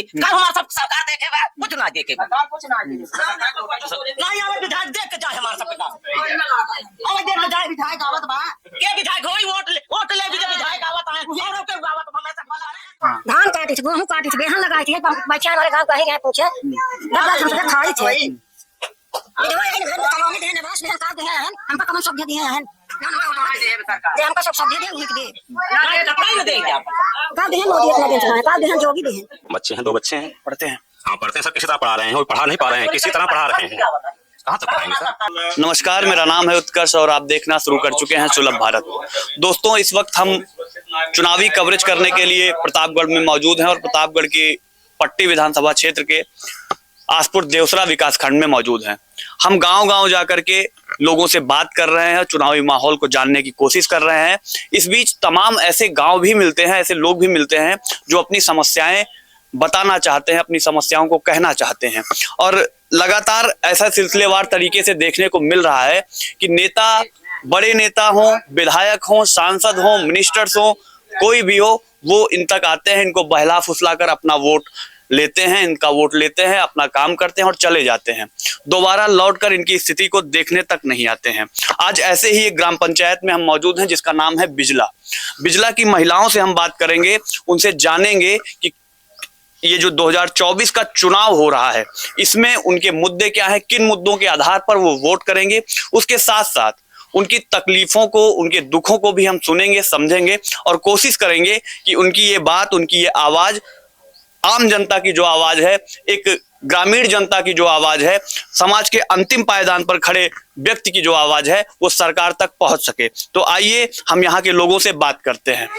कल हमारा सब सरकार देखे बा कुछ ना देखे नहीं आवे विधायक देख के जाए हमारा सब विकास आवे देख के जाए विधायक आवत बा के विधायक होई वोट ले भी विधायक आवत है और के आवत हमें सब बता रहे धान काटी छे गेहूं काटी छे बेहन लगाई थी बच्चा वाले गांव कहे गए पूछे डबला हमसे खाई थे इधर इन घर में कॉलोनी देने बस में का दिए हैं हमको कम सब दिए हैं दे हमको सब दे दे उनके दे ना कपाई दे क्या का दे मोदी इतना दे का दे जोगी दे बच्चे हैं, 2 बच्चे हैं, पढ़ते हैं। हाँ पढ़ते हैं सर, किसी तरह पढ़ा रहे हैं और पढ़ा नहीं पा रहे हैं, किसी तरह पढ़ा रहे हैं, कहाँ तक पढ़ाएंगे सर। नमस्कार, मेरा नाम है उत्कर्ष और आप देखना शुरू कर चुके हैं सुलभ भारत। दोस्तों, इस वक्त हम चुनावी कवरेज करने के लिए प्रतापगढ़ में मौजूद हैं और प्रतापगढ़ की पट्टी विधानसभा क्षेत्र के आसपुर देवसरा विकास खंड में मौजूद हैं। हम गांव-गांव जाकर के लोगों से बात कर रहे हैं, चुनावी माहौल को जानने की कोशिश कर रहे हैं। इस बीच तमाम ऐसे गांव भी मिलते हैं, ऐसे लोग भी मिलते हैं जो अपनी समस्याएं बताना चाहते हैं, अपनी समस्याओं को कहना चाहते हैं। और लगातार ऐसा सिलसिलेवार तरीके से देखने को मिल रहा है कि नेता, बड़े नेता हों, विधायक हों, सांसद हों, मिनिस्टर्स हों, कोई भी हो, वो इन तक आते हैं, इनको बहला फुसला कर अपना वोट लेते हैं, इनका वोट लेते हैं, अपना काम करते हैं और चले जाते हैं। दोबारा लौटकर इनकी स्थिति को देखने तक नहीं आते हैं। आज ऐसे ही एक ग्राम पंचायत में हम मौजूद हैं जिसका नाम है बिजला। बिजला की महिलाओं से हम बात करेंगे, उनसे जानेंगे कि ये जो 2024 का चुनाव हो रहा है इसमें उनके मुद्दे क्या हैं, किन मुद्दों के आधार पर वो वोट करेंगे। उसके साथ साथ उनकी तकलीफों को, उनके दुखों को भी हम सुनेंगे, समझेंगे और कोशिश करेंगे कि उनकी ये बात, उनकी ये आवाज, आम जनता की जो आवाज है, एक ग्रामीण जनता की जो आवाज है, समाज के अंतिम पायदान पर खड़े व्यक्ति की जो आवाज है, वो सरकार तक पहुंच सके। तो आइए हम यहाँ के लोगों से बात करते हैं।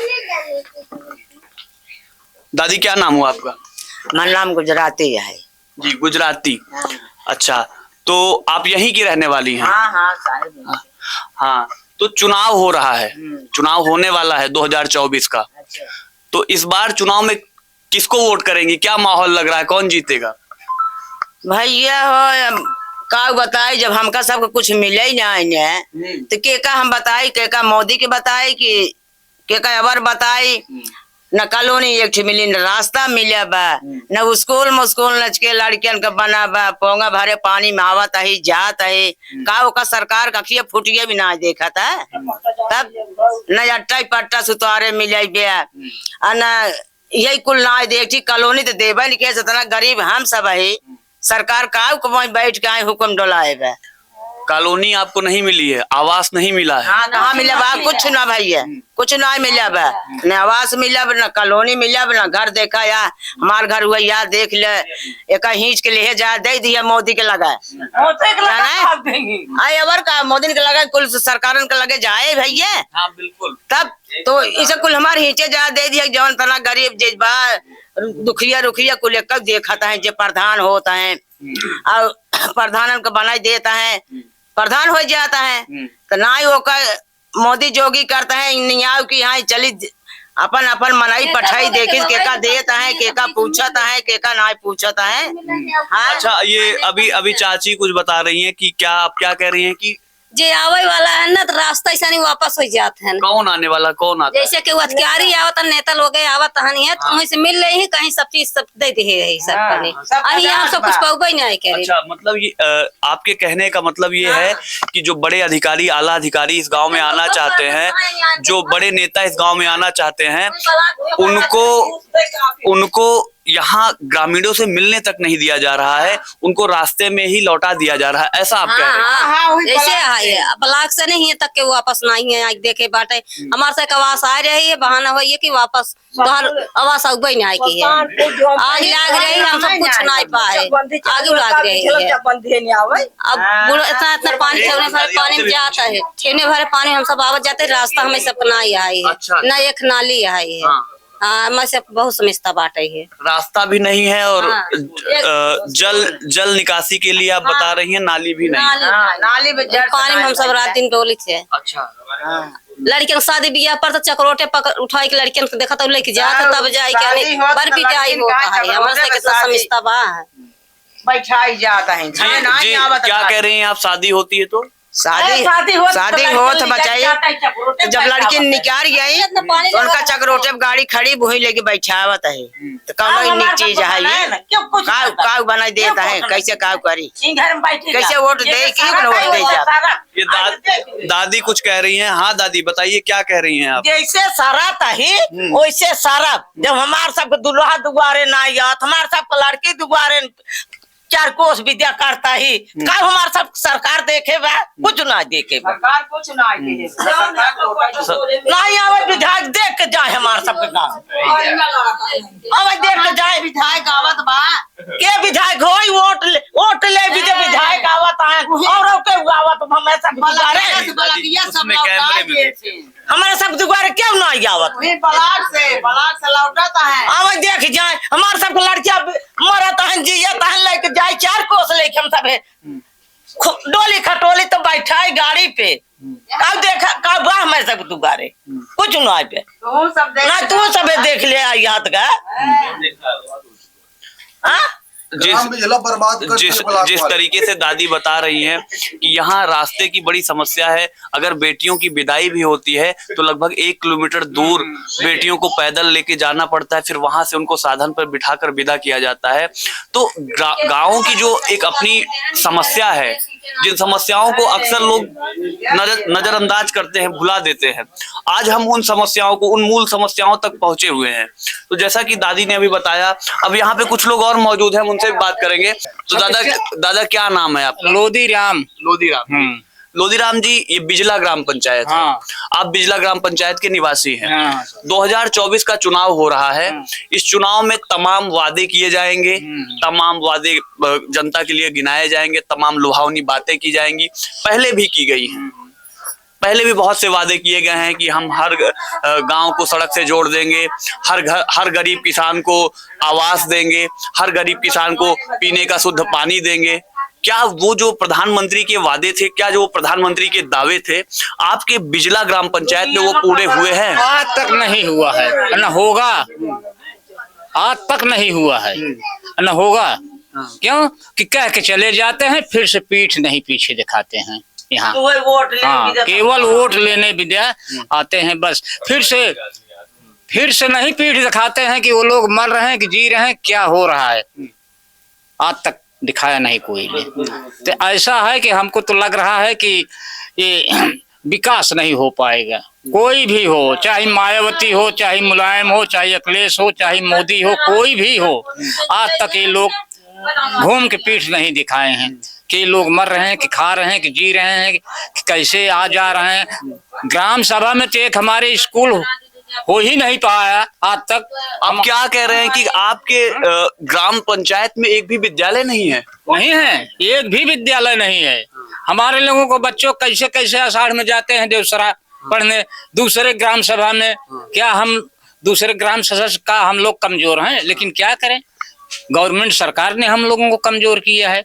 दादी, क्या नाम हुआ आपका? मेरा नाम गुजराती है जी, गुजराती। अच्छा, तो आप यहीं की रहने वाली हैं? हाँ, हाँ, तो चुनाव हो रहा है, चुनाव होने वाला है 2024 का। तो इस बार चुनाव में किसको वोट करेंगी? क्या माहौल लग रहा है, कौन जीतेगा? भैया हो का बताई, जब हमका सबको कुछ मिले ही ना तो के का हम बताई, के का मोदी के बताई कि के का अबर बताई। न कॉलोनी एक मिली, न रास्ता मिले बा, न स्कूल मुस्कूल नचके लड़कियन का बना बा, पोंगा भरे पानी में आवत है जात है का ओका सरकार कखिए फुटिए भी ना देखा था। तब न अट्टा पट्टा सुतारे मिले बिया न यही कुल ना देखी। कॉलोनी तो देवे नहीं के, जितना गरीब हम सब है, सरकार का बैठ के आए हुक्म डोलाए बा। कॉलोनी आपको नहीं मिली है, आवास नहीं मिला है? हाँ, कहाँ मिला बा? कुछ ना भैया, कुछ ना मिला बा, न आवास मिला बा, न कॉलोनी मिला बा, न घर देखा। या हमार घर हुआ या देख ले, एक हिंच के लिए जा दे दिया मोदी के लगा आई अबर का मोदी के लगा, कुल सरकार के लगे जाए भैया। हाँ बिल्कुल। तब तो इसे कुल हमारे हिंचे जा दे दिया, जौन तना गरीब जेबा दुखिया रुखिया कुल एक देखा है, जो प्रधान होता है और प्रधान को बनाई देता है, प्रधान हो जाता है। तो ना ही वो मोदी जोगी करता है नियाव की यहाँ चली अपन अपन मनाई पठाई देखी केका देता है, केका पूछता है, केका ना पूछता है। हाँ? अच्छा, ये अभी चाची कुछ बता रही हैं कि क्या आप क्या कह रही हैं कि जे आवे वाला है ना तो रास्ता ऐसा नहीं वापस हो जाते हैं। कौन आने वाला, कौन आता? जैसे कि अधिकारी आवत, नेता लोग आवत है तो वहीं से मिल रही है, कहीं सब चीज सब दे दी है सब बने। अभी यहाँ सब कुछ पहुँच नहीं कह रहे। अच्छा, मतलब ये आपके कहने का मतलब ये है कि जो बड़े अधिकारी, आला अधिकारी इस गांव में आना चाहते हैं, जो बड़े नेता इस गांव में आना चाहते हैं, उनको यहाँ ग्रामीणों से मिलने तक नहीं दिया जा रहा है, उनको रास्ते में ही लौटा दिया जा रहा है, ऐसा आप कह रहे हैं? जैसे है ब्लॉक से नहीं है तक के वापस नहीं है देखे बाटे। हमारे से आवास आ रही है, बहाना हो कि वापस घर आवास उबई नहीं की है। आग लाग रही है, हम सब कुछ नहीं पाए, आगे लाग रही है। अब इतना इतना पानी ठेवने भरे पानी में जाता है, ठेवने भरे पानी हम सब आवत जाते, रास्ता हमें सब नहीं आई है, न एक नाली आई है। हाँ, से बहुत समस्या बाटे है, रास्ता भी नहीं है और जल निकासी के लिए आप बता रही हैं नाली भी नहीं। नाली में पानी में हम सब रात दिन डोली थे। अच्छा, लड़कियों शादी ब्याह पर तो चक्रोटे पकड़ उठाई के लड़कियों को देखा तो लेके जाता, तब जाए के बर पिटाई होता है। हमारे से कितना समस्या बा है, बैठाई जाता है। क्या कह रही हैं आप? शादी होती है तो शादी हो तो बताइए, जब लड़की निकाल गई तो उनका चक्रोटे गाड़ी खड़ी वही लेके बैठावत है, तो कौन नीक चीज है ये? काव बना देता है, कैसे काव करी, कैसे वोट दे, क्यों वोट दे जाता? ये दादी कुछ कह रही हैं। हाँ दादी बताइए क्या कह रही हैं आप? जैसे सारा तही वैसे सारा, जब हमार सबके दुल्हा दुआरे ना आत, हमार सबके लड़की दुआरे 4 कोस विद्या करता ही, का हमार सब सरकार देखे बा, कुछ ना देखे बा, सरकार कुछ ना नहीं आवे विधायक देख के जाए हमार सबके गाँव, आवे देख के जाए विधायक आवत बा, के विधायक होई वोट ले भी जो विधायक आवत है और के आवत हमें सब दुआरे, हमारे सब दुआरे क्यों ना आवत, ब्लाक से लौटता है, आवे देख जाए हमार सबके लड़कियां मरत है जियत है, लेके जाए 4 कोस लेके हम सब डोली खटोली तो बैठा है गाड़ी पे, कब देखा कब वाह मैं सब दुआरे कुछ ना पे ना तू सब देख ले याद का जिस तरीके से दादी बता रही हैं कि यहाँ रास्ते की बड़ी समस्या है, अगर बेटियों की विदाई भी होती है तो लगभग 1 किलोमीटर दूर बेटियों को पैदल लेके जाना पड़ता है, फिर वहां से उनको साधन पर बिठाकर विदा किया जाता है। तो गाँव की जो एक अपनी समस्या है, जिन समस्याओं को अक्सर लोग नजरअंदाज करते हैं, भुला देते हैं, आज हम उन समस्याओं को, उन मूल समस्याओं तक पहुंचे हुए हैं। तो जैसा कि दादी ने अभी बताया, अब यहाँ पे कुछ लोग और मौजूद हैं, उनसे भी बात करेंगे। तो दादा क्या नाम है आपका? लोदीराम। लोदीराम जी, ये बिजला ग्राम पंचायत है। आप बिजला ग्राम पंचायत के निवासी हैं। 2024 का चुनाव हो रहा है। इस चुनाव में तमाम वादे किए जाएंगे, तमाम वादे जनता के लिए गिनाए जाएंगे, तमाम लुभावनी बातें की जाएंगी, पहले भी की गई हैं। पहले भी बहुत से वादे किए गए हैं कि हम हर गांव को सड़क से जोड़ देंगे, हर गरीब किसान को आवास देंगे, हर गरीब किसान को पीने का शुद्ध पानी देंगे। क्या वो जो प्रधानमंत्री के वादे थे, क्या जो प्रधानमंत्री के दावे थे, आपके बिजला ग्राम पंचायत में वो पूरे हुए हैं? आज तक नहीं हुआ है, न होगा। आज तक नहीं हुआ है, न होगा। क्यों कि कह के चले जाते हैं, फिर से पीठ नहीं पीछे दिखाते हैं। यहाँ केवल वोट लेने विद्या आते हैं, बस फिर से नहीं पीठ दिखाते हैं कि वो लोग मर रहे हैं कि जी रहे हैं, क्या हो रहा है आज तक दिखाया नहीं कोई ने। तो ऐसा है कि हमको तो लग रहा है कि ये विकास नहीं हो पाएगा, कोई भी हो, चाहे मायावती हो, चाहे मुलायम हो, चाहे अखिलेश हो, चाहे मोदी हो, कोई भी हो, आज तक ये लोग घूम के पीठ नहीं दिखाए हैं कि लोग मर रहे हैं कि खा रहे हैं कि जी रहे हैं कि कैसे आ जा रहे हैं। ग्राम सभा में तो एक हमारे स्कूल हो ही नहीं पाया आज तक। आप क्या कह रहे हैं कि आपके ग्राम पंचायत में एक भी विद्यालय नहीं है? नहीं है, एक भी विद्यालय नहीं है। हमारे लोगों को बच्चों कैसे कैसे आषाढ़ में जाते हैं देवसरा पढ़ने दूसरे ग्राम सभा में। क्या हम दूसरे ग्राम सदस्य का हम लोग कमजोर हैं? लेकिन क्या करें, गवर्नमेंट सरकार ने हम लोगों को कमजोर किया है,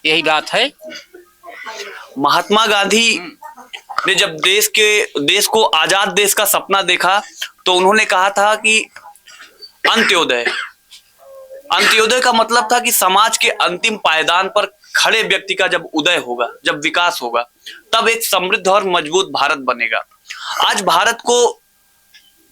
यही बात है। महात्मा गांधी ने जब देश को आजाद देश का सपना देखा तो उन्होंने कहा था कि अंत्योदय का मतलब था कि समाज के अंतिम पायदान पर खड़े व्यक्ति का जब उदय होगा, जब विकास होगा, तब एक समृद्ध और मजबूत भारत बनेगा। आज भारत को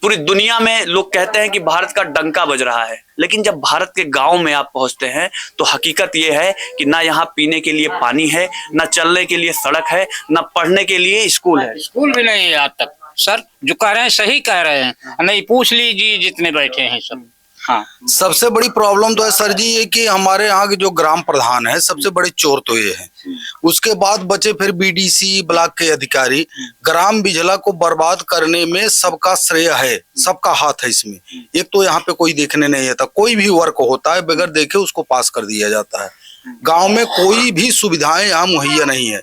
पूरी दुनिया में लोग कहते हैं कि भारत का डंका बज रहा है, लेकिन जब भारत के गांव में आप पहुंचते हैं तो हकीकत ये है कि ना यहाँ पीने के लिए पानी है, ना चलने के लिए सड़क है, ना पढ़ने के लिए स्कूल है। स्कूल भी नहीं है आज तक। सर जो कह रहे हैं सही कह रहे हैं, नहीं पूछ लीजिए जितने बैठे हैं सब। हाँ, सबसे बड़ी प्रॉब्लम तो है सर जी ये कि हमारे यहाँ के जो ग्राम प्रधान है सबसे बड़े चोर तो ये हैं। उसके बाद बचे फिर बीडीसी ब्लॉक के अधिकारी। ग्राम बिजला को बर्बाद करने में सबका श्रेय है, सबका हाथ है इसमें। एक तो यहाँ पे कोई देखने नहीं आता, कोई भी वर्क होता है बगैर देखे उसको पास कर दिया जाता है। गांव में कोई भी सुविधाएं यहाँ मुहैया नहीं है।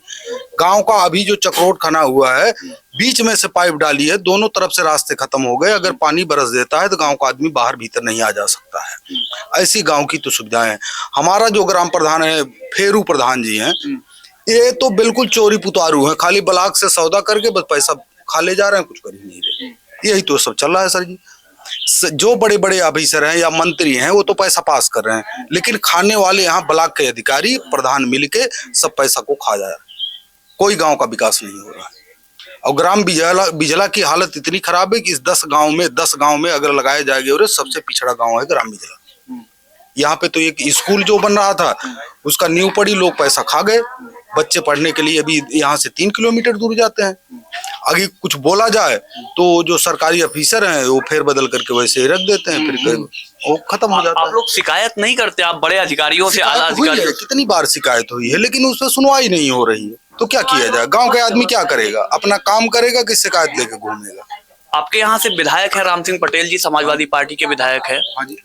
गांव का अभी जो चक्रोट खना हुआ है, बीच में से पाइप डाली है, दोनों तरफ से रास्ते खत्म हो गए। अगर पानी बरस देता है तो गांव का आदमी बाहर भीतर नहीं आ जा सकता है। ऐसी गांव की तो सुविधाएं हैं। हमारा जो ग्राम प्रधान है फेरू प्रधान जी हैं, ये तो बिल्कुल चोरी पुतारू है, खाली ब्लॉक से सौदा करके बस पैसा खा ले जा रहे हैं, कुछ कर ही नहीं रहे। यही तो सब चल रहा है सर जी। जो बड़े बड़े ऑफिसर हैं या मंत्री हैं वो तो पैसा पास कर रहे हैं, लेकिन खाने वाले यहाँ ब्लॉक के अधिकारी प्रधान मिलके सब पैसा को खा जा रहे हैं। कोई गांव का विकास नहीं हो रहा है। और ग्राम बिजला की हालत इतनी खराब है कि इस 10 गांव में अगर लगाया जाएगा, और सबसे पिछड़ा गांव है ग्राम बिजला। यहाँ पे तो एक स्कूल जो बन रहा था उसका नींव पड़ी, लोग पैसा खा गए, बच्चे पढ़ने के लिए अभी यहाँ से 3 किलोमीटर दूर जाते हैं। अगर कुछ बोला जाए तो जो सरकारी अफिसर हैं वो फेर बदल करके वैसे ही रख देते हैं, फिर वो खत्म हो जाता है। आप लोग शिकायत नहीं करते? आप बड़े अधिकारियों से, आला अधिकारियों, कितनी बार शिकायत हुई है, लेकिन उस पर सुनवाई नहीं हो रही है। तो क्या किया जाए? गांव के आदमी क्या करेगा? अपना काम करेगा कि शिकायत लेके घूमेगा? आपके यहाँ से विधायक है राम सिंह पटेल जी, समाजवादी पार्टी के विधायक है, हाँ जी,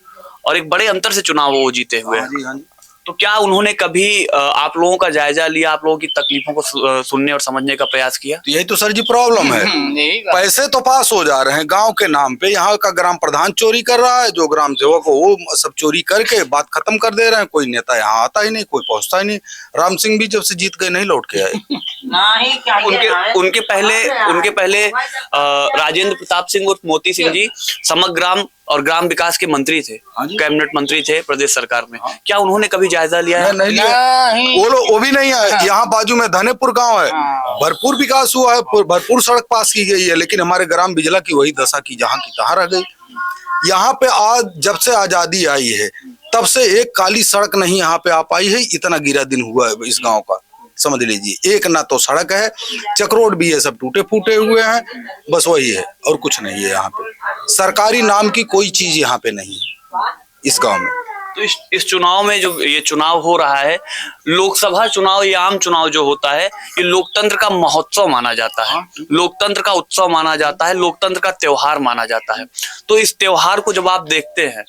और एक बड़े अंतर से चुनाव वो जीते हुए हैं। हाँ जी, हाँ जी। तो क्या उन्होंने कभी आप लोगों का जायजा लिया, आप लोगों की तकलीफों को सुनने और समझने का प्रयास किया? तो यही तो सर जी प्रॉब्लम है। पैसे तो पास हो जा रहे हैं गांव के नाम पे, यहाँ का ग्राम प्रधान चोरी कर रहा है, जो ग्राम सेवक हो वो सब चोरी करके बात खत्म कर दे रहे हैं। कोई नेता यहाँ आता ही नहीं, कोई पहुंचता ही नहीं। राम सिंह भी जब से जीत गए नहीं लौट के आए। उनके पहले राजेंद्र प्रताप सिंह उर्फ मोती सिंह जी समग्र ग्राम और ग्राम विकास के मंत्री थे, कैबिनेट मंत्री थे प्रदेश सरकार में। क्या उन्होंने कभी जायजा लिया है? नहीं लिया, वो भी नहीं आए। यहाँ बाजू में धनेपुर गांव है, भरपूर विकास हुआ है, भरपूर सड़क पास की गई है, लेकिन हमारे ग्राम बिजला की वही दशा की जहाँ की तहाँ रह गई। यहाँ पे आज जब से आजादी आई है तब से एक काली सड़क नहीं यहाँ पे आ पाई है। इतना गिरा दिन हुआ है इस गांव का, समझ लीजिए। एक ना तो सड़क है, चक्रोड भी है, सब टूटे फूटे हुए हैं, बस वही है और कुछ नहीं है। यहाँ पे सरकारी नाम की कोई चीज यहाँ पे नहीं है इस गांव में। तो इस चुनाव में जो ये चुनाव हो रहा है, लोकसभा चुनाव या आम चुनाव जो होता है, ये लोकतंत्र का महोत्सव माना जाता है, लोकतंत्र का उत्सव माना जाता है, लोकतंत्र का त्योहार माना जाता है। तो इस त्योहार को जब आप देखते हैं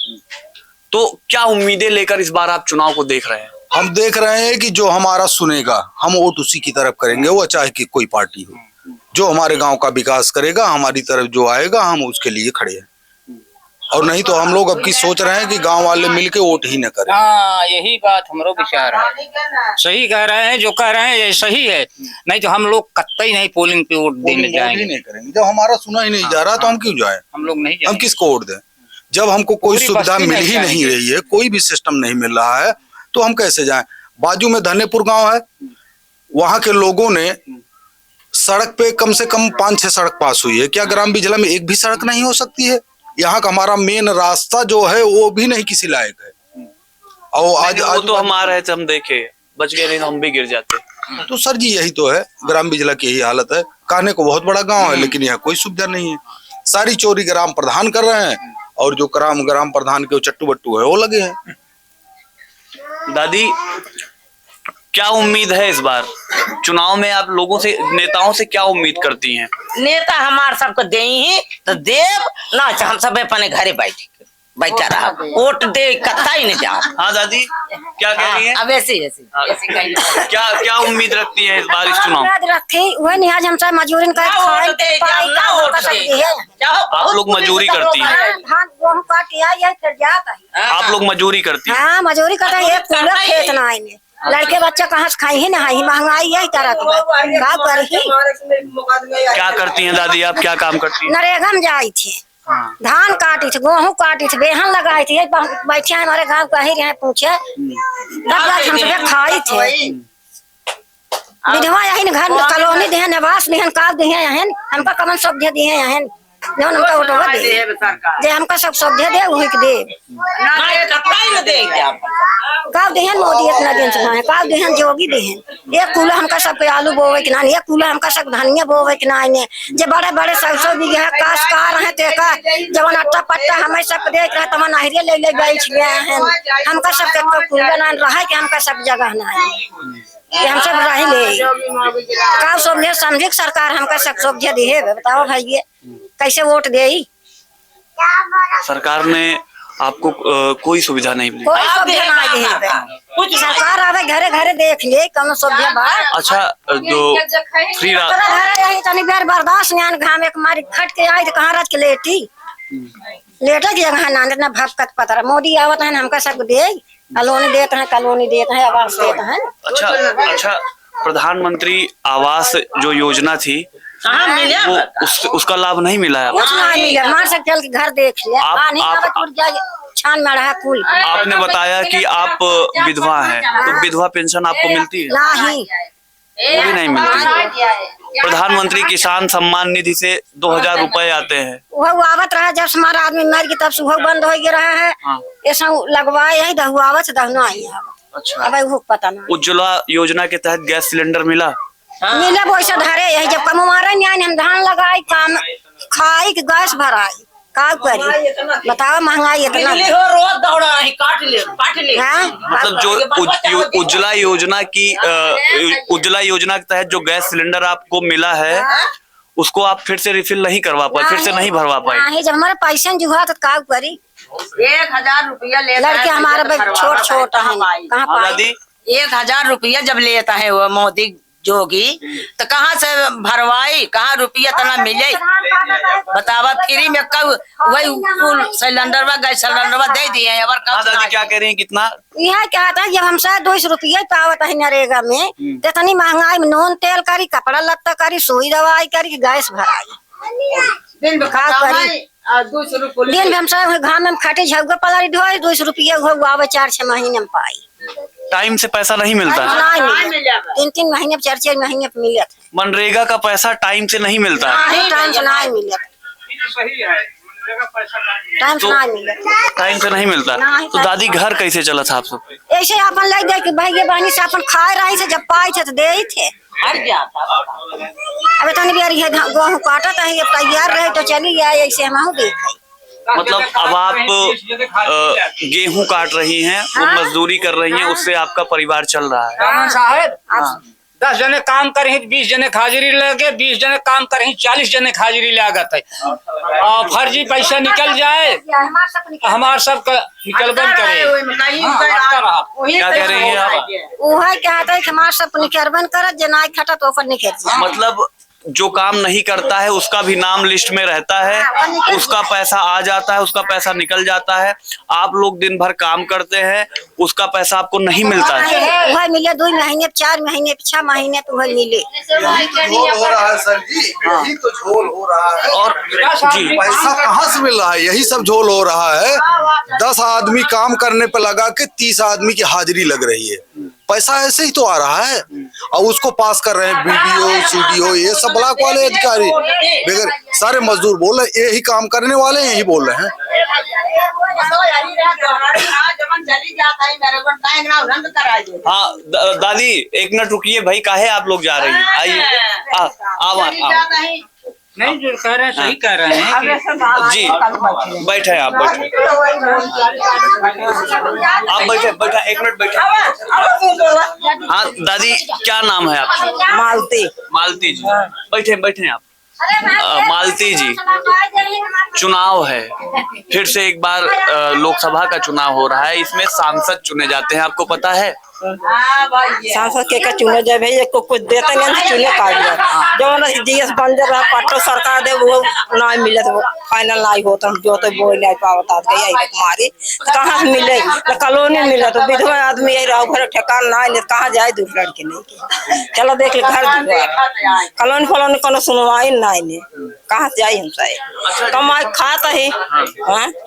तो क्या उम्मीदें लेकर इस बार आप चुनाव को देख रहे हैं? हम देख रहे हैं कि जो हमारा सुनेगा हम वोट उसी की तरफ करेंगे, वो चाहे कि कोई पार्टी हो। जो हमारे गांव का विकास करेगा, हमारी तरफ जो आएगा, हम उसके लिए खड़े हैं। और नहीं तो हम लोग अब की सोच रहे हैं कि गांव वाले मिलके वोट ही न करें। हाँ, यही बात हमारो विचार है। सही कह रहे हैं, जो कह रहे हैं ये सही है। नहीं तो हम लोग कतई नहीं पोलिंग पे वोट देने जाएंगे, नहीं करेंगे। जब हमारा सुना ही नहीं जा रहा तो हम क्यों जाए? हम लोग नहीं हम किसको वोट दें? जब हमको कोई सुविधा मिल ही नहीं रही है, कोई भी सिस्टम नहीं मिल रहा है, तो हम कैसे जाएं? बाजू में धनेपुर गांव है, वहां के लोगों ने सड़क पे कम से कम 5-6 सड़क पास हुई है। क्या ग्राम बिजला में एक भी सड़क नहीं हो सकती है? यहाँ का हमारा मेन रास्ता जो है वो भी नहीं किसी लायक है। और आज तो हम आ रहे थे, हम देखे, बच गए, नहीं तो हम भी गिर जाते। तो सर जी यही तो है, ग्राम बिजला की यही हालत है। कहने को बहुत बड़ा गांव है, लेकिन यहाँ कोई सुविधा नहीं है। सारी चोरी ग्राम प्रधान कर रहे हैं, और जो ग्राम प्रधान के चट्टू बट्टू है वो लगे हैं। दादी, क्या उम्मीद है इस बार चुनाव में? आप लोगों से, नेताओं से क्या उम्मीद करती हैं? नेता हमार सबको दे ही तो देव ना, हम सब अपने घरे बैठा रहा, वोट दे कत्ता ही नहीं जाओ। हाँ दादी, क्या कह रही हैं? अब ऐसे क्या उम्मीद रखती है इस बार इस चुनाव? रखी वही नहीं, आज हम सब मजदूरी आप लोग मजदूरी करती हैं? आप लोग मजदूरी करती हैं? हाँ, मजदूरी करता है। पूरा खेत ना आएंगे, लड़के बच्चे कहाँ से खाई ही ना, महंगाई है तरह की। क्या करती हैं दादी आप? क्या काम करती हैं? नरेगा में जाई थी, धान काटी थी, गेहूँ काटी थी, बेहन लगाई थी। बैठे हमारे गाँव का ही रहे, पूछे हम सब खाई थे। विधवा यही घर में कॉलोनी दे, निवास दे, का दे, हमका कमन सब दे दिए हैं, जो हमका उठवा दे, हमका सब दे वही के दे। का देहन मोदी इतना दिन से है, का देहन जोगी देहन। एक कूला हमका सबके आलू बोवे के ना, एक कूला हमका सब धनिया बोवे के ना। जे बड़े बड़े 100 बीघा काशकार हैं, तो का जवन अट्टा पट्टा हमें सब देख रहे, तमन नहरिया ले बैठ गए हैं। हमका सब के कूला ना रहा कि हमका सब जगह ना है कि हम सब रह ले। का समझे समझे सरकार हमका सब सुविधा दी, बताओ भाई कैसे वोट दे? सरकार ने आपको कोई सुविधा नहीं मिली? कोई सुविधा नहीं दी, कुछ सरकार आवे घरे घरे देख ले कम सुविधा बा। अच्छा, जो फ्री घरे तनी बेर बर्दाश्त नहीं, घाम एक मारी खट के आई तो कहाँ रख के लेटे की जगह ना भपकत पतर। मोदी आवत है हमका सब दे, कॉलोनी देते हैं, आवास देते हैं। अच्छा, प्रधानमंत्री आवास जो योजना थी वो उसका लाभ नहीं मिला है? कुछ नहीं मिला, मार से चल के घर देख ले, छान में रहा कुल। आपने बताया कि आप विधवा हैं, तो विधवा पेंशन आपको मिलती है? नहीं, वो भी नहीं मिलती। प्रधानमंत्री किसान सम्मान निधि से 2000 रुपए आते हैं। वह आवत रहा जब से हमारा आदमी मर गया तब से वह बंद हो गया रहा है। ये सब लगवाए है दहु आवत दहना आई। अच्छा, अब वो पता नहीं उज्ज्वला योजना के तहत गैस सिलेंडर मिला? मिले वैसे धरे यही जब कम मारे न्याय हम धान लगाई काम खाई के गैस भराई का करी बताओ महंगाई इतना बिजली हो रोज दौड़ा ही काट ले हाँ? मतलब जो उज्ज्वला योजना की उज्ज्वला योजना के तहत जो गैस सिलेंडर आपको मिला है उसको आप फिर से रिफिल नहीं करवा पाए, फिर से नहीं भरवा पाए? नहीं, जब हमारे पैसे नहीं जुआ तो का करी 1000 रुपया लेता लड़के है, हमारे छोट छोट है कहाँ हाँ पाई दादी, 1000 रुपया जब लेता है वो मोदी जोगी तो कहाँ से भरवाई, कहाँ रुपया तना मिले बतावा। फ्री में कब वही सिलेंडर गैस सिलेंडर दे दिए हैं। हाँ दादी क्या कह रही हैं? कितना यह क्या था जब हम 200 रुपया पावत है नरेगा में तो इतनी महंगाई में नून तेल करी कपड़ा लत्ता करी सुई दवाई करी गैस भराई दिन में का करी 200 रुपया दिन में हम सब घाम में खाटे झुग्गा पलारी ढोए 200 रुपया आवे 4-6 महीने में पाई टाइम से पैसा नहीं मिलता है? नहीं मिले 3-3 महीने 4-4 महीने पे मिलत मनरेगा का पैसा टाइम से नहीं मिलता है? नहीं टाइम से नहीं मिलत टाइम से नहीं मिलत टाइम से नहीं मिलता। नहीं। तो दादी घर कैसे चला था आप सब? ऐसे अपन लग गए कि भाई बहनी से अपन खाए रही थे जब पाए थे तो दे ही थे। हट जाता अब इतनी भी गेहूँ काटत है तैयार रहे तो चली आए ऐसे हम देख मतलब अब आप गेहूं काट रही हैं और मजदूरी कर रही हैं, उससे आपका परिवार चल रहा है? रामन साहब 10 जने काम करें 20 जने हाजिरी लगे, 20 जने काम करें 40 जने हाजिरी लागत है। और फर्जी पैसा निकल जाए हमारे सबका निकलबन करे। क्या कह रही हैं आप? वह क्या है कि हमारे सब निकरबन करत जना खटा तो ऊपर निकल मतलब जो काम नहीं करता है उसका भी नाम लिस्ट में रहता है, उसका पैसा आ जाता है, उसका पैसा निकल जाता है। आप लोग दिन भर काम करते हैं, उसका पैसा आपको नहीं मिलता है। वह मिले 2 महीने 4 महीने 6 महीने तो वह मिले झोल हो रहा है सर जी, यही तो झोल हो रहा है। और जी पैसा कहाँ से मिल रहा है? यही सब झोल हो रहा है। 10 आदमी काम करने पे लगा के 30 आदमी की हाजिरी लग रही है। पैसा ऐसे ही तो आ रहा है और उसको पास कर रहे हैं बीडीओ सीडीओ ये सब ब्लॉक वाले अधिकारी बगैर सारे मजदूर बोल रहे यही काम करने वाले यही बोल रहे हैं। हाँ दादी एक मिनट रुकिए भाई, काहे आप लोग जा रही हैं? आइए आओ। नहीं जो कह रहे हैं सही कह रहे हैं जी बैठे आप बैठे एक मिनट बैठे। हाँ दादी क्या नाम है आपका? मालती जी बैठे आप। मालती जी चुनाव है, फिर से एक बार लोकसभा का चुनाव हो रहा है, इसमें सांसद चुने जाते हैं, आपको पता है? सांसद के चुने जाए भाई को कुछ देते नहीं चुने काट जो जीएस बन जा रहा पट्टो सरकार दे वो नहीं मिले तो फाइनल नहीं होता जो तो बोल नहीं पावता गई हमारी कहाँ से मिले कॉलोनी मिले तो विधवा आदमी रहो घर ठेकान नहीं कहाँ जाए दूसरे लड़के नहीं चलो देख ले घर कॉलोनी फलोनी को सुनवाई नहीं कहाँ से जाए हमसे कमाई खाता है।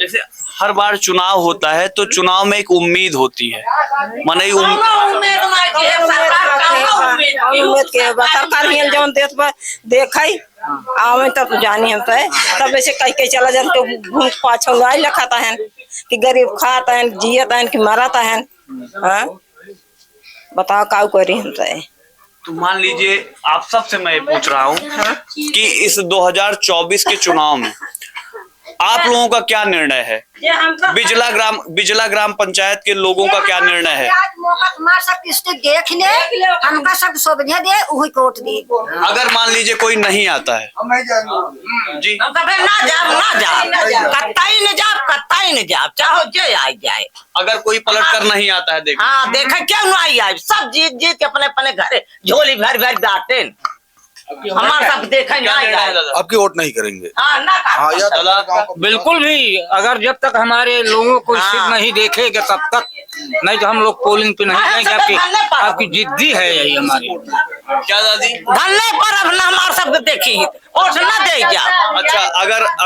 जैसे हर बार चुनाव होता है तो चुनाव में एक उम्मीद होती है, माने सरकार जौन देश पर देखे आवे तब जानी हम तब ऐसे कहीं चला जाए तो घूम पाछा नहीं लखाता है कि गरीब खाता है जियता है कि मराता है। बताओ का करी हम तो मान लीजिए आप सबसे मैं पूछ रहा हूँ कि इस 2024 के चुनाव में आप लोगों का क्या निर्णय है? बिजला ग्राम पंचायत के लोगों का क्या निर्णय है? देख ले हमका सब सुविधा दे वही कोट दे। अगर मान लीजिए कोई नहीं आता है जी कत्ताई न जाओ चाहो जो आ जाए। अगर कोई पलट कर नहीं आता है देखो हाँ देखा क्यों नहीं आए सब जीत जीत के अपने अपने घरे झोली भर भर जाते हमारे सब देखा नहीं आए। आपकी वोट नहीं करेंगे? हाँ बिल्कुल भी, अगर जब तक हमारे लोगों को सिर्फ नहीं देखेगा तब तक नहीं तो हम लोग पोलिंग पे नहीं जाएंगे। आपकी जिद्दी है यही हमारी। क्या दादी? धरने पर अपना हमारे सब देखी वोट न दे जा। अच्छा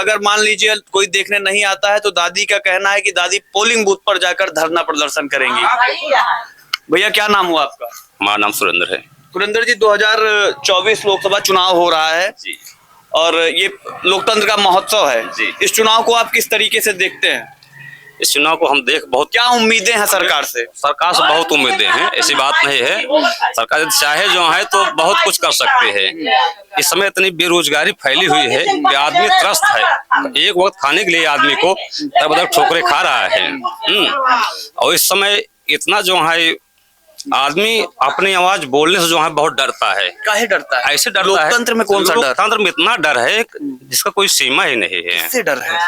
अगर मान लीजिए कोई देखने नहीं आता है तो दादी का कहना है कि दादी पोलिंग बूथ पर जाकर धरना प्रदर्शन करेंगी। भैया क्या नाम हुआ आपका? हमारा नाम सुरेंद्र है। गुरिंदर जी, 2024 लोकसभा चुनाव हो रहा है जी और ये लोकतंत्र का महोत्सव है जी। इस चुनाव को आप किस तरीके से देखते हैं? इस चुनाव को हम देख बहुत क्या उम्मीदें हैं सरकार से? सरकार से बहुत उम्मीदें हैं, ऐसी बात नहीं है। सरकार यदि चाहे जो है तो बहुत कुछ कर सकते हैं। इस समय इतनी बेरोजगारी फैली हुई है कि आदमी त्रस्त है, एक वक्त खाने के लिए आदमी को दर ठोकरे खा रहा है। और इस समय इतना जो है आदमी अपनी आवाज बोलने से जो है बहुत डरता है। काहे डरता है? ऐसे डरता है, लोकतंत्र में कौन सा डर? लोकतंत्र में इतना डर है जिसका कोई सीमा ही नहीं है। किससे डर है?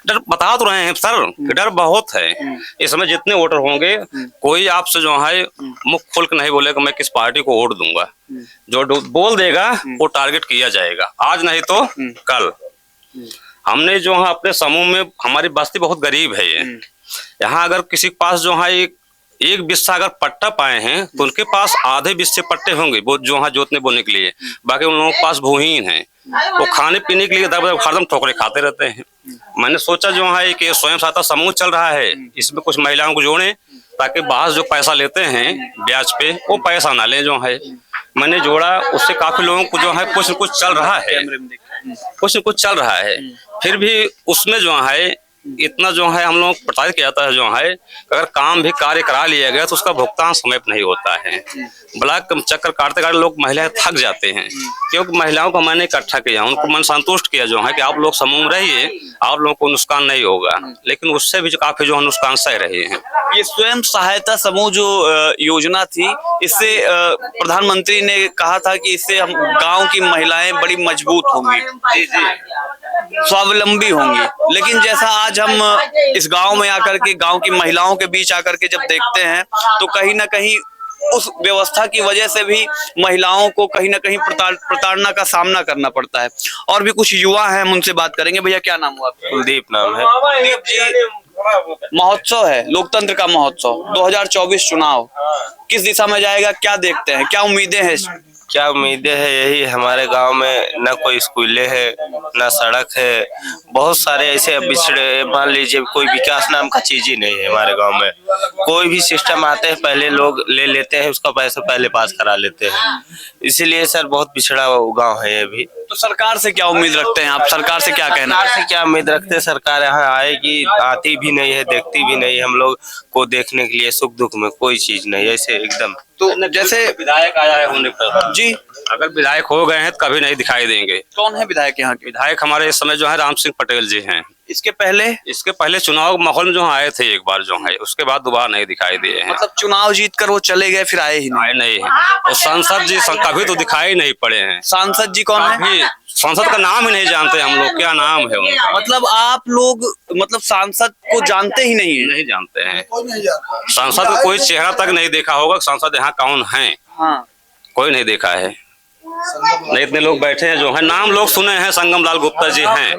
डर बता तो रहे हैं सर कि डर बहुत है। इस समय जितने वोटर होंगे कोई आपसे जो है मुख खोल के नहीं बोलेगा मैं किस पार्टी को वोट दूंगा। जो बोल देगा वो टारगेट किया जाएगा, आज नहीं तो कल। हमने जो है अपने समूह में, हमारी बस्ती बहुत गरीब है ये, यहाँ अगर किसी के पास जो है एक बिस्सा अगर पट्टा पाए हैं तो उनके पास आधे बिस्से पट्टे होंगे वो जो है जोतने बोने के लिए, बाकी उन लोगों के पास भूहीन है, वो खाने पीने के लिए हरदम ठोकरे खाते रहते हैं। मैंने सोचा जो है कि स्वयं सहायता समूह चल रहा है, इसमें कुछ महिलाओं को जोड़ें ताकि बाहर जो पैसा लेते हैं ब्याज पे वो पैसा ना लें। जो है मैंने जोड़ा, उससे काफी लोगों को जो है कुछ न कुछ चल रहा है, कुछ न कुछ चल रहा है। फिर भी उसमें जो है इतना जो है हम लोग प्रताड़ित किया जाता है। जो है अगर काम भी कार्य करा लिया गया तो उसका भुगतान समय पर नहीं होता है। ब्लॉक चक्कर काटते काटते लोग महिलाएं थक जाते हैं, क्योंकि महिलाओं को मैंने इकट्ठा किया, उनको मन संतुष्ट किया जो है कि आप लोग समूह में रहिए, आप लोगों को नुकसान नहीं होगा, लेकिन उससे भी काफी जो है नुकसान सह रहे हैं। ये स्वयं सहायता समूह जो योजना थी, इससे प्रधानमंत्री ने कहा था कि इससे हम गांव की महिलाएं बड़ी मजबूत होंगी, स्वावलंबी होंगी। लेकिन जैसा आज हम इस गांव में आकर के, गांव की महिलाओं के बीच आकर के जब देखते हैं तो कहीं ना कहीं उस व्यवस्था की वजह से भी महिलाओं को कहीं ना कहीं प्रताड़ना का सामना करना पड़ता है। और भी कुछ युवा हैं, हम उनसे बात करेंगे। भैया क्या नाम हुआ आपका? कुलदीप नाम है। कुलदीप जी, महोत्सव है, लोकतंत्र का महोत्सव, 2024 चुनाव किस दिशा में जाएगा, क्या देखते हैं, क्या उम्मीदें हैं? क्या उम्मीदें है, यही हमारे गांव में न कोई स्कूलें है न सड़क है, बहुत सारे ऐसे बिछड़े, मान लीजिए कोई विकास नाम का चीज ही नहीं है हमारे गांव में। कोई भी सिस्टम आते हैं पहले लोग ले लेते हैं, उसका पैसा पहले पास करा लेते हैं, इसीलिए सर बहुत पिछड़ा गांव है ये भी। तो सरकार से क्या उम्मीद रखते हैं आप? सरकार से क्या कहना? सरकार से क्या उम्मीद रखते हैं? सरकार यहाँ आएगी, आती भी नहीं है, देखती भी नहीं, हम लोग को देखने के लिए सुख दुख में कोई चीज नहीं, ऐसे एकदम। तो जैसे विधायक आया है होने पर जी, अगर विधायक हो गए हैं तो कभी नहीं दिखाई देंगे। कौन है विधायक यहाँ के? विधायक हमारे इस समय जो है राम सिंह पटेल जी हैं। इसके पहले चुनाव माहौल में जो आए थे एक बार जो है, उसके बाद दोबारा नहीं दिखाई दिए हैं। मतलब चुनाव जीत कर वो चले गए, फिर आए ही नहीं? आए नहीं है। और सांसद जी कभी तो दिखाई नहीं पड़े हैं। सांसद जी कौन है? अभी सांसद का नाम ही नहीं जानते हम लोग, क्या नाम है उनका। मतलब आप लोग मतलब सांसद को जानते ही नहीं है? नहीं जानते हैं, सांसद को कोई चेहरा तक नहीं देखा होगा, सांसद यहाँ कौन है हाँ, कोई नहीं देखा है। नहीं, इतने लोग बैठे हैं जो है, नाम लोग सुने हैं, संगम लाल गुप्ता जी हैं,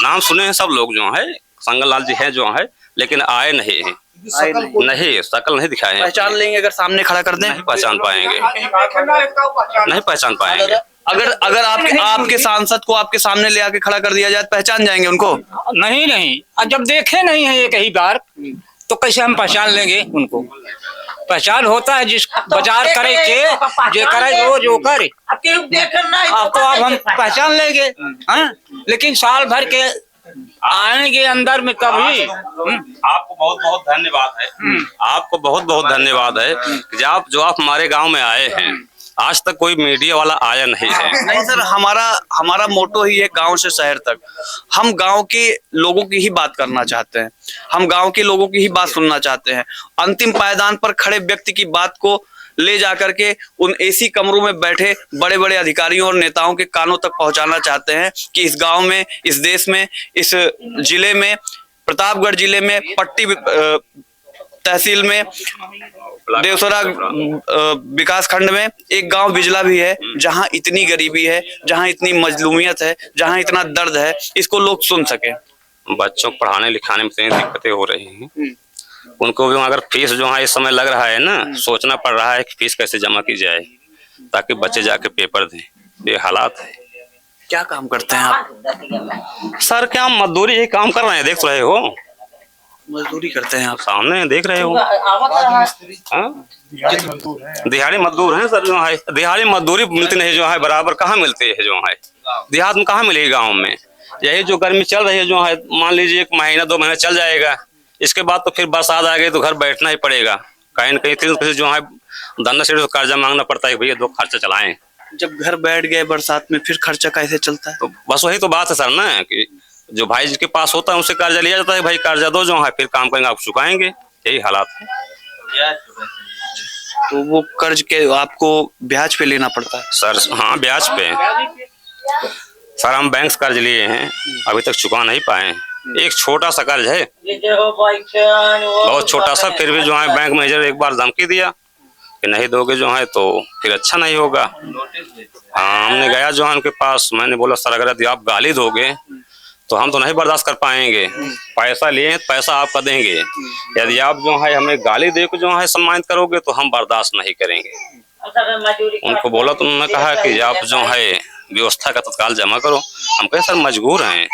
नाम सुने हैं सब लोग जो है, संगम लाल जी हैं जो है, लेकिन आए नहीं हैं। नहीं, शकल नहीं दिखाए हैं। पहचान लेंगे अगर सामने खड़ा कर दें? नहीं पहचान पाएंगे, नहीं पहचान पाएंगे। अगर आपके सांसद को आपके सामने ले आके खड़ा कर दिया जाए, पहचान जाएंगे उनको? नहीं नहीं, और जब देखे नहीं है एक ही बार तो कैसे हम पहचान लेंगे उनको? पहचान होता है जिस बाजार करे के जो करे वो जो करे, अब तो अब हम पहचान लेंगे। हाँ, लेकिन साल भर के आएंगे अंदर में तभी। आपको बहुत बहुत धन्यवाद है, आपको बहुत बहुत धन्यवाद है कि जो आप हमारे गांव में आए हैं। आज तक कोई मीडिया वाला आया नहीं है। नहीं सर, हमारा मोटो ही है गांव से शहर तक। हम गांव के लोगों की ही बात करना चाहते हैं, हम गांव के लोगों की ही बात सुनना चाहते हैं। अंतिम पायदान पर खड़े व्यक्ति की बात को ले जाकर के उन एसी कमरों में बैठे बड़े बड़े अधिकारियों और नेताओं के कानों तक पहुंचाना चाहते हैं कि इस गांव में, इस देश में, इस जिले में, प्रतापगढ़ जिले में, पट्टी तहसील में, देवसरा विकास खंड में एक गांव बिजला भी है जहां इतनी गरीबी है, जहां इतनी मजलूमियत है, जहां इतना दर्द है, इसको लोग सुन सके। बच्चों को पढ़ाने लिखाने में इतनी दिक्कतें हो रही हैं, उनको भी अगर फीस जो है इस समय लग रहा है ना, सोचना पड़ रहा है कि फीस कैसे जमा की जाए ताकि बच्चे जाके पेपर दें। ये हालात है। क्या काम करते हैं आप? सर क्या मजदूरी ही काम कर रहे हैं, देख रहे हो। मजदूरी करते हैं आप? सामने देख रहे हो। हाँ? दिहाड़ी मजदूर हैं सर जो है। दिहाड़ी मजदूरी मिलती नहीं जो है, बराबर कहाँ मिलती है जो है, देहात में कहाँ मिलेगी, गाँव में। यही जो गर्मी चल रही है जो है, मान लीजिए 1 महीना 2 महीना चल जाएगा, इसके बाद तो फिर बरसात आ गई तो घर बैठना ही पड़ेगा। कहीं न कहीं जो है धंधा से कर्जा मांगना पड़ता है, भैया 2 खर्चा चलाएं। जब घर बैठ गए बरसात में, फिर खर्चा कैसे चलता है? तो बस वही तो बात है सर ना, कि जो भाई जिसके पास होता है उनसे कर्जा लिया जाता है, भाई कर्जा दो जो है, फिर काम करेंगे आप चुकाएंगे, यही हालात है। तो वो कर्ज के आपको ब्याज पे लेना पड़ता है? सर हाँ, ब्याज पे। सर हम बैंक से कर्ज लिए हैं, अभी तक चुका नहीं पाए। एक छोटा सा कर्ज है, बहुत छोटा सा, फिर भी जो है बैंक मैनेजर एक बार धमकी दिया कि नहीं दोगे जो है तो फिर अच्छा नहीं होगा। हाँ, हमने गया जो है उनके पास, मैंने बोला सर अगर यदि आप गाली दोगे तो हम तो नहीं बर्दाश्त कर पाएंगे, पैसा लिए पैसा आपका देंगे, यदि आप जो है हमें गाली दे के जो है सम्मानित करोगे तो हम बर्दाश्त नहीं करेंगे। उनको बोला तो उन्होंने कहा कि आप जो है व्यवस्था का तत्काल जमा करो। हम कहे सर मजबूर हैं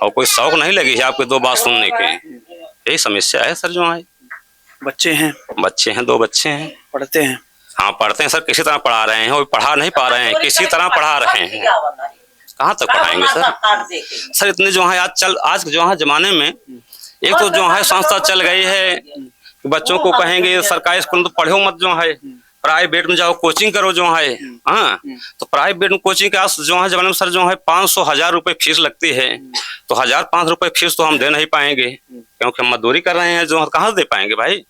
और कोई शौक नहीं लगी है आपके 2 बात सुनने के, यही समस्या है सर जो है। बच्चे हैं? 2 बच्चे हैं। पढ़ते हैं? हाँ पढ़ते हैं सर, किसी तरह पढ़ा रहे हैं, और पढ़ा नहीं पा रहे हैं, किसी तरह पढ़ा रहे हैं, कहाँ तक पढ़ाएंगे सर। सर इतने जो है आज जो है जमाने में एक तो जो है संस्था चल गई है कि बच्चों को कहेंगे सरकारी स्कूल में तो पढ़ो मत जो है, प्राइवेट में जाओ कोचिंग करो जो है। हाँ, तो प्राइवेट में कोचिंग के जो है जमाने में सर जो है 500-1000 रुपए फीस लगती है, तो 1000-500 रुपए फीस तो हम दे नहीं पाएंगे, क्योंकि हम मजदूरी कर रहे हैं, जो कहाँ से दे पाएंगे भाई।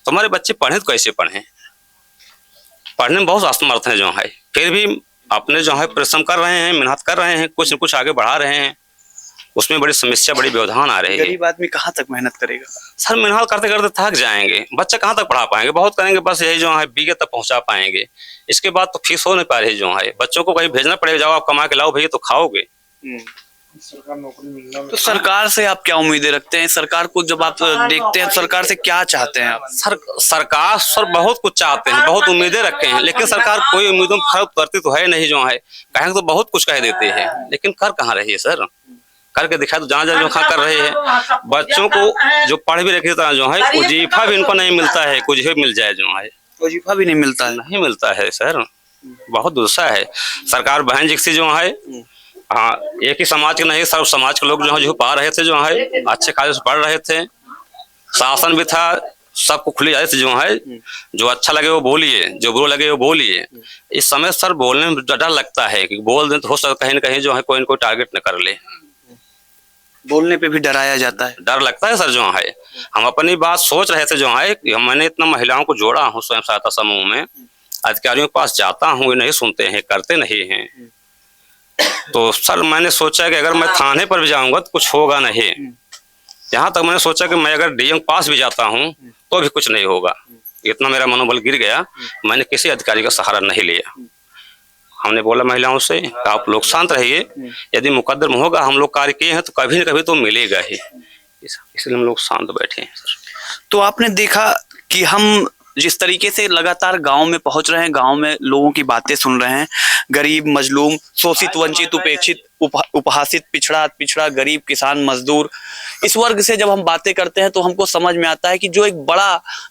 तो हमारे बच्चे पढ़े तो कैसे पढ़े, पढ़ने में बहुत असमर्थ हैं जो है, फिर भी अपने जो है परिश्रम कर रहे हैं, मेहनत कर रहे हैं, कुछ न कुछ आगे बढ़ा रहे हैं, उसमें बड़ी समस्या, बड़ी व्यवधान आ रही है। गरीब आदमी कहाँ तक मेहनत करेगा सर, मेहनत करते करते थक जाएंगे, बच्चा कहाँ तक पढ़ा पाएंगे, बहुत करेंगे बस यही जो है बीए तक पहुंचा पाएंगे, इसके बाद तो फीस हो नहीं पा रही जो है, बच्चों को कहीं भेजना पड़ेगा, जाओ आप कमा के लाओ भैया तो खाओगे। तो सरकार से आप क्या उम्मीदें रखते हैं? सरकार को जब आप देखते हैं, सरकार से क्या चाहते हैं आप? सरकार सर बहुत कुछ चाहते हैं, बहुत उम्मीदें रखे हैं, लेकिन सरकार कोई उम्मीदों में खरा उतरती तो है नहीं जो है, कहेंगे तो बहुत कुछ कह देते हैं, लेकिन कर कहाँ रही है सर, करके दिखा तो जहाँ जो कर रहे हैं। बच्चों को जो पढ़ भी रखी तरह जो है वजीफा भी इनको नहीं मिलता है, कुछ भी मिल जाए जो है वजीफा भी नहीं मिलता है, नहीं मिलता है सर, बहुत दुस्सा है। सरकार बहन जिक्सी जो है, हाँ एक ही समाज के नहीं सब समाज के लोग जो है जो पा रहे थे जो है, अच्छे खासे पढ़ रहे थे, शासन भी था, सबको खुली जाती जो है, जो अच्छा लगे वो बोलिए, जो बुरा लगे वो बोलिए। इस समय सर बोलने में डर लगता है कि बोल दें तो हो सकता कहीं न कहीं जो है कोई न कोई टारगेट न कर ले, बोलने पे भी डराया जाता है, डर लगता है सर जो है। हम अपनी बात सोच रहे थे जो है कि मैंने इतना महिलाओं को जोड़ा हूँ स्वयं सहायता समूह में, अधिकारियों के पास जाता हूँ, ये नहीं सुनते हैं, करते नहीं हैं, तो सर मैंने सोचा कि अगर मैं थाने पर भी जाऊंगा तो कुछ होगा नहीं, यहाँ तक मैंने सोचा कि मैं अगर डीएम के पास भी जाता हूँ तो भी कुछ नहीं होगा, इतना मेरा मनोबल गिर गया, मैंने किसी अधिकारी का सहारा नहीं लिया। हमने बोला महिलाओं से आप लोग शांत रहिए, यदि मुकदमा होगा, हम लोग कार्य किए हैं तो कभी न कभी तो मिलेगा ही, इसलिए हम लोग शांत बैठे हैं सर। तो आपने देखा कि हम जिस तरीके से लगातार गांव में पहुंच रहे हैं, गांव में लोगों की बातें सुन रहे हैं, गरीब, मजलूम, शोषित, वंचित, उपेक्षित, उपहासित, पिछड़ा, गरीब, किसान, मजदूर, इस वर्ग से जब हम बातें करते हैं तो हमको समझ में आता है कि जो एक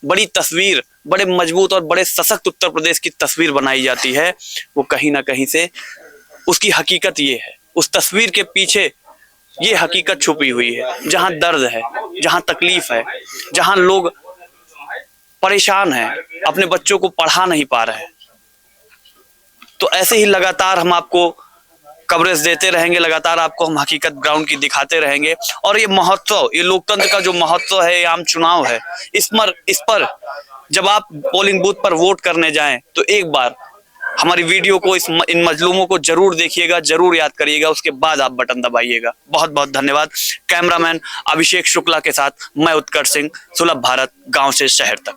बड़ी तस्वीर, बड़े मजबूत और बड़े सशक्त उत्तर प्रदेश की तस्वीर बनाई जाती है, वो कहीं ना कहीं से उसकी हकीकत ये है, उस तस्वीर के पीछे ये हकीकत छुपी हुई है, जहाँ दर्द है, जहाँ तकलीफ है, जहाँ लोग परेशान हैं, अपने बच्चों को पढ़ा नहीं पा रहे हैं। तो ऐसे ही लगातार हम आपको कवरेज देते रहेंगे, लगातार आपको हम हकीकत ग्राउंड की दिखाते रहेंगे। और ये महोत्सव, ये लोकतंत्र का जो महोत्सव है, ये आम चुनाव है, इस पर जब आप पोलिंग बूथ पर वोट करने जाएं तो एक बार हमारी वीडियो को, इन मजलूमों को जरूर देखिएगा, जरूर याद करिएगा, उसके बाद आप बटन दबाइएगा। बहुत बहुत धन्यवाद। कैमरामैन अभिषेक शुक्ला के साथ मैं उत्कर्ष सिंह, सुलभ भारत, गांव से शहर तक।